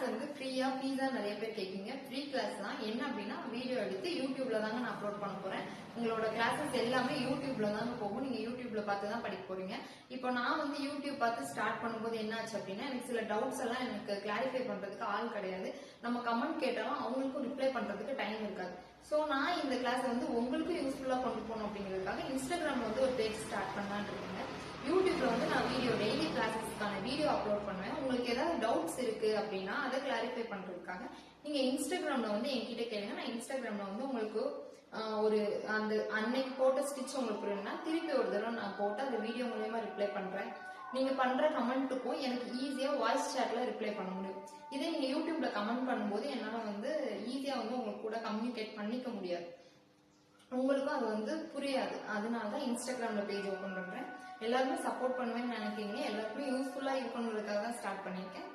வந்து ஃப்ரீயா பீஸா நிறைய பேர் கேட்குங்க. ஃப்ரீ கிளாஸ் தான். என்ன அப்படின்னா வீடியோ எடுத்து யூடியூப்ல தாங்க நான் அப்லோட் பண்ண போறேன். உங்களோட கிளாஸஸ் எல்லாமே யூடியூப்ல தாங்க போகும். நீங்க யூடியூப்ல பார்த்து தான் படிக்க போறீங்க. இப்போ நான் வந்து யூடியூப் பார்த்து ஸ்டார்ட் பண்ணும்போது என்ன ஆச்சு அப்படின்னா எனக்கு சில டவுட்ஸ் எல்லாம் எனக்கு கிளாரிஃபை பண்றதுக்கு ஆள் கிடையாது. நம்ம கமெண்ட் கேட்டாலும் அவங்களுக்கும் ரிப்ளை பண்றதுக்கு டைம் இருக்காது. ஸோ நான் இந்த கிளாஸ் வந்து உங்களுக்கும் யூஸ்ஃபுல்லா கொண்டு போகணும் அப்படிங்கிறதுக்காக இன்ஸ்டாகிராம்ல வந்து ஒரு பேஜ் ஸ்டார்ட் பண்ணலான்னு இருக்கேங்க. யூடியூப்ல வந்து நான் வீடியோ டெய்லி கிளாஸஸ்க்கான வீடியோ அப்லோட் பண்ணுவேன். உங்களுக்கு ஏதாவது டவுட்ஸ் இருக்கு அப்படின்னா அதை கிளாரிஃபை பண்றதுக்காக நீங்க இன்ஸ்டாகிராம்ல வந்து என்கிட்ட கேளுங்க. நான் இன்ஸ்டாகிராம்ல வந்து உங்களுக்கு ஒரு அந்த அன்னைக்கு போட்ட ஸ்டிச் உங்களுக்கு புரியணும்னா திருப்பி ஒரு தடவை நான் போட்டு அந்த வீடியோ மூலயமா ரிப்ளை பண்றேன். நீங்க பண்ற கமெண்ட்டுக்கும் எனக்கு ஈஸியா வாய்ஸ் சாட்ல ரிப்ளை பண்ண முடியும். இதே நீங்க யூடியூப்ல கமெண்ட் பண்ணும்போது என்னால வந்து ஈஸியா வந்து உங்களுக்கு கூட கம்யூனிகேட் பண்ணிக்க முடியாது. உங்களுக்கும் அது வந்து புரியாது. அதனாலதான் இன்ஸ்டாகிராம்ல பேஜ் ஓபன் பண்றேன். எல்லாருமே சப்போர்ட் பண்ணுவேன்னு நினைக்கிறீங்க. எல்லாருக்குமே யூஸ்ஃபுல்லா இருக்கணுங்கிறதுக்காக தான் ஸ்டார்ட் பண்ணிருக்கேன்.